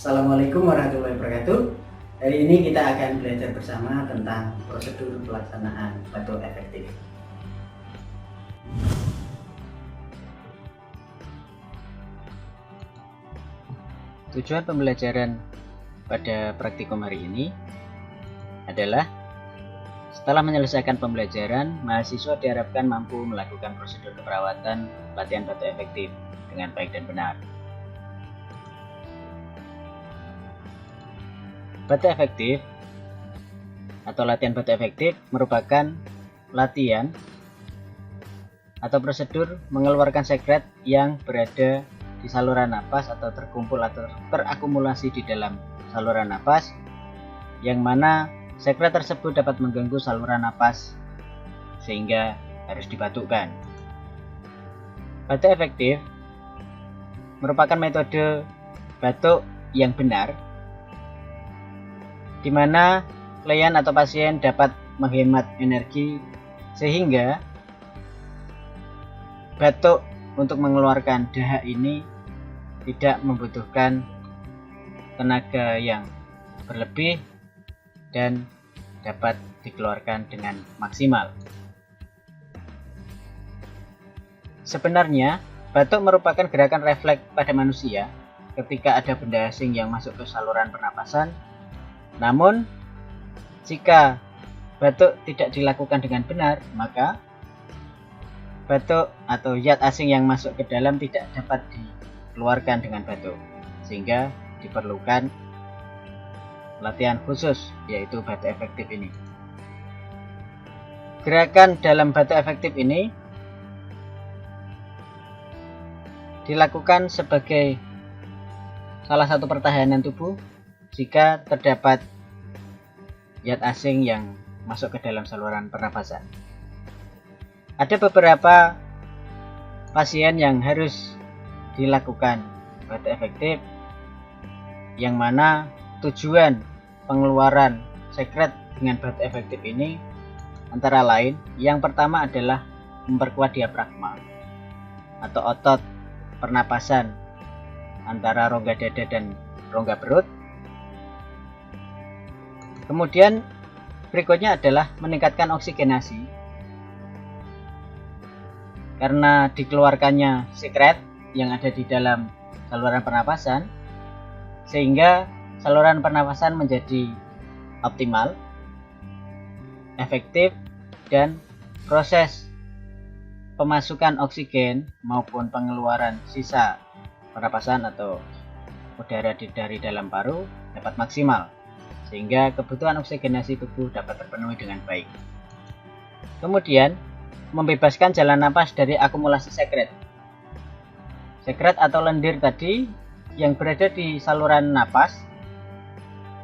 Assalamualaikum warahmatullahi wabarakatuh. Hari ini kita akan belajar bersama tentang prosedur pelaksanaan batuk efektif. Tujuan pembelajaran pada praktikum hari ini adalah setelah menyelesaikan pembelajaran, mahasiswa diharapkan mampu melakukan prosedur keperawatan latihan batuk efektif dengan baik dan benar. Batuk efektif atau latihan batuk efektif merupakan latihan atau prosedur mengeluarkan sekret yang berada di saluran napas atau terkumpul atau terakumulasi di dalam saluran napas, yang mana sekret tersebut dapat mengganggu saluran napas sehingga harus dibatukkan. Batuk efektif merupakan metode batuk yang benar, di mana klien atau pasien dapat menghemat energi sehingga batuk untuk mengeluarkan dahak ini tidak membutuhkan tenaga yang berlebih dan dapat dikeluarkan dengan maksimal. Sebenarnya, batuk merupakan gerakan refleks pada manusia ketika ada benda asing yang masuk ke saluran pernapasan. Namun, jika batuk tidak dilakukan dengan benar, maka batuk atau zat asing yang masuk ke dalam tidak dapat dikeluarkan dengan batuk, sehingga diperlukan latihan khusus, yaitu batuk efektif ini. Gerakan dalam batuk efektif ini dilakukan sebagai salah satu pertahanan tubuh jika terdapat zat asing yang masuk ke dalam saluran pernapasan. Ada beberapa pasien yang harus dilakukan batuk efektif, yang mana tujuan pengeluaran sekret dengan batuk efektif ini antara lain, yang pertama adalah memperkuat diafragma atau otot pernapasan antara rongga dada dan rongga perut. Kemudian berikutnya adalah meningkatkan oksigenasi, karena dikeluarkannya sekret yang ada di dalam saluran pernapasan, sehingga saluran pernapasan menjadi optimal, efektif, dan proses pemasukan oksigen maupun pengeluaran sisa pernapasan atau udara dari dalam paru dapat maksimal, sehingga kebutuhan oksigenasi tubuh dapat terpenuhi dengan baik. Kemudian, membebaskan jalan napas dari akumulasi sekret. Sekret atau lendir tadi yang berada di saluran napas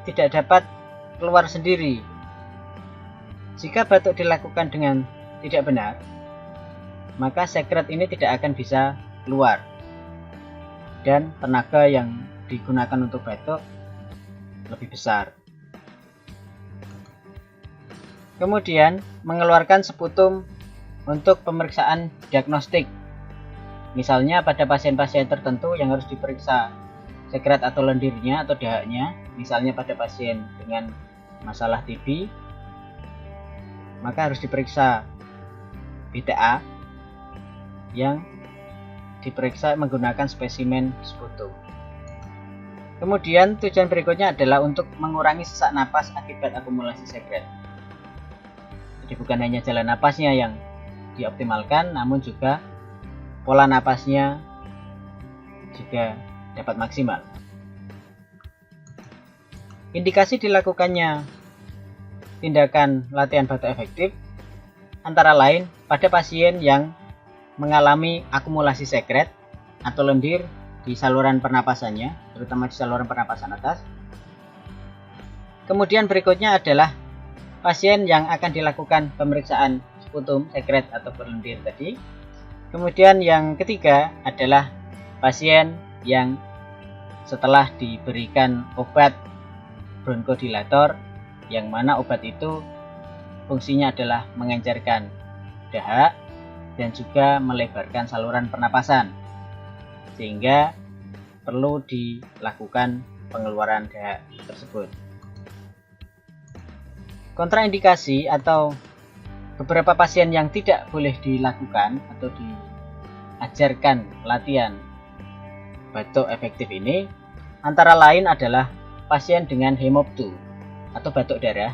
tidak dapat keluar sendiri. Jika batuk dilakukan dengan tidak benar, maka sekret ini tidak akan bisa keluar, dan tenaga yang digunakan untuk batuk lebih besar. Kemudian, mengeluarkan seputum untuk pemeriksaan diagnostik. Misalnya pada pasien-pasien tertentu yang harus diperiksa sekret atau lendirnya atau dahaknya, misalnya pada pasien dengan masalah TB, maka harus diperiksa BTA yang diperiksa menggunakan spesimen sputum. Kemudian tujuan berikutnya adalah untuk mengurangi sesak napas akibat akumulasi sekret. Jadi bukan hanya jalan napasnya yang dioptimalkan, namun juga pola napasnya juga dapat maksimal. Indikasi dilakukannya tindakan latihan batuk efektif antara lain pada pasien yang mengalami akumulasi sekret atau lendir di saluran pernapasannya, terutama di saluran pernapasan atas. Kemudian berikutnya adalah pasien yang akan dilakukan pemeriksaan sputum, sekret atau lendir tadi. Kemudian yang ketiga adalah pasien yang setelah diberikan obat bronkodilator, yang mana obat itu fungsinya adalah mengencerkan dahak dan juga melebarkan saluran pernapasan, sehingga perlu dilakukan pengeluaran dahak tersebut. Kontraindikasi atau beberapa pasien yang tidak boleh dilakukan atau diajarkan latihan batuk efektif ini antara lain adalah pasien dengan hemoptu atau batuk darah.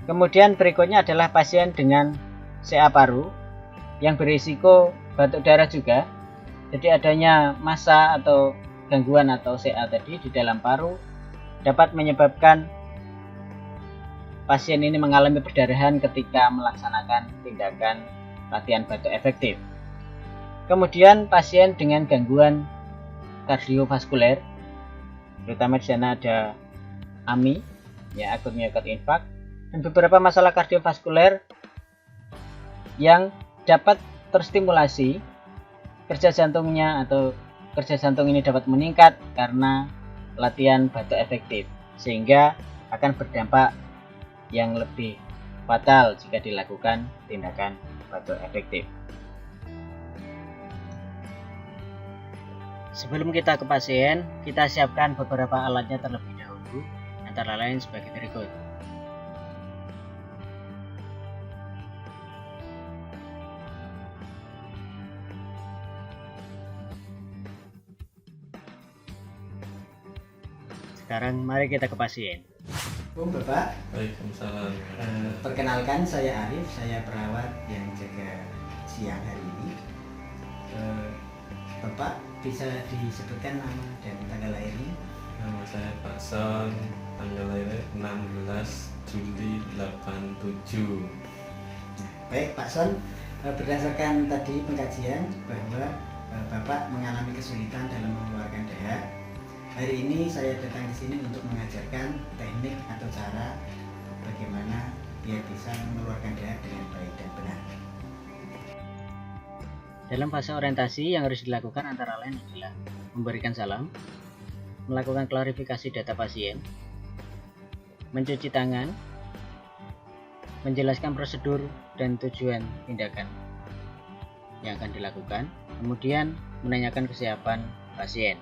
Kemudian berikutnya adalah pasien dengan CA paru yang berisiko batuk darah juga. Jadi adanya massa atau gangguan atau CA tadi di dalam paru dapat menyebabkan pasien ini mengalami perdarahan ketika melaksanakan tindakan latihan batuk efektif. Kemudian pasien dengan gangguan kardiovaskuler, terutama di sana ada AMI, ya akut myocardial infarct, dan beberapa masalah kardiovaskuler yang dapat terstimulasi kerja jantungnya atau kerja jantung ini dapat meningkat karena latihan batuk efektif, sehingga akan berdampak yang lebih fatal jika dilakukan tindakan batuk efektif. Sebelum kita ke pasien, kita siapkan beberapa alatnya terlebih dahulu, antara lain sebagai berikut. Sekarang mari kita ke pasien. Bapak. Waalaikumsalam. Perkenalkan, saya Arif, saya perawat yang jaga siang hari ini. Bapak bisa disebutkan nama dan tanggal lahirnya? Nama saya Pak Son, tanggal lahir 16 Juli 87. Baik Pak Son, berdasarkan tadi pengkajian bahwa Bapak mengalami kesulitan dalam mengeluarkan dahak. Hari ini saya datang di sini untuk mengajarkan teknik atau cara bagaimana biar bisa mengeluarkan dahak dengan baik dan benar. Dalam fase orientasi yang harus dilakukan antara lain adalah memberikan salam, melakukan klarifikasi data pasien, mencuci tangan, menjelaskan prosedur dan tujuan tindakan yang akan dilakukan, kemudian menanyakan kesiapan pasien.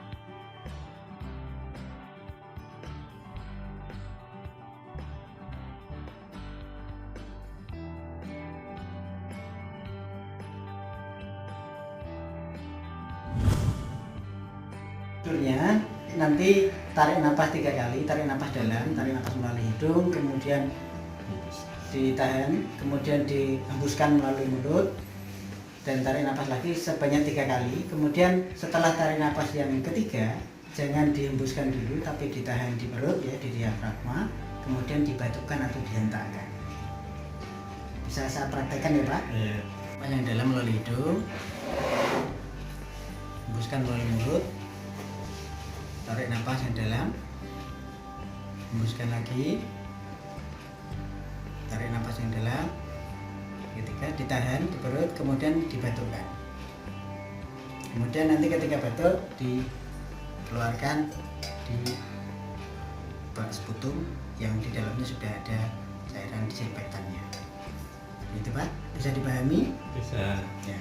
Procedurnya nanti tarik napas 3 kali, tarik napas dalam, tarik napas melalui hidung, kemudian ditahan, kemudian dihembuskan melalui mulut, dan tarik napas lagi sebanyak 3 kali. Kemudian setelah tarik napas yang ketiga, jangan dihembuskan dulu tapi ditahan di perut ya, di diafragma, kemudian dibatukkan atau dihentakkan. Bisa saya praktekkan ya Pak? Iya. Napas yang dalam melalui hidung, hembuskan melalui mulut, tarik napas yang dalam, hembuskan lagi, tarik napas yang dalam, ketiga ditahan di perut, kemudian dibatukkan. Kemudian nanti ketika batuk dikeluarkan di bak sputum yang di dalamnya sudah ada cairan disinfektannya. Itu Pak, bisa dipahami? Bisa. Ya.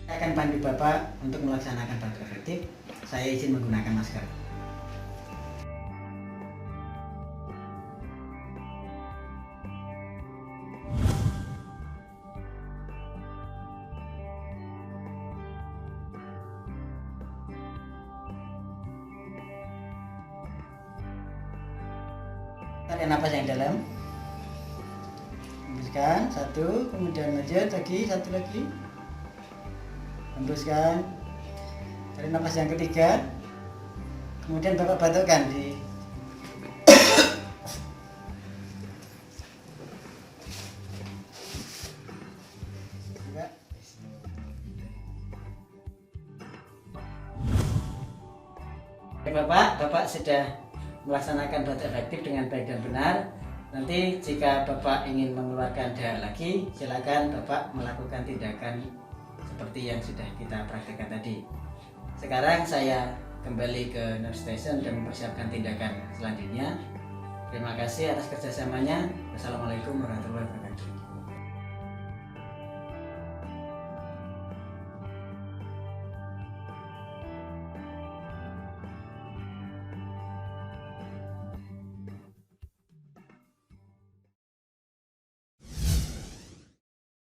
Saya akan pandu Bapak untuk melaksanakan batuk efektif. Saya izin menggunakan masker. Tarik napas yang dalam, hembuskan 1, kemudian lanjut lagi 1 lagi, hembuskan, tarik napas yang ketiga, kemudian Bapak batukkan di Bapak sudah melaksanakan batuk efektif dengan baik dan benar. Nanti jika Bapak ingin mengeluarkan dahak lagi, silakan Bapak melakukan tindakan seperti yang sudah kita praktekkan tadi. Sekarang saya kembali ke nurse station dan mempersiapkan tindakan selanjutnya. Terima kasih atas kerjasamanya. Wassalamualaikum warahmatullahi wabarakatuh.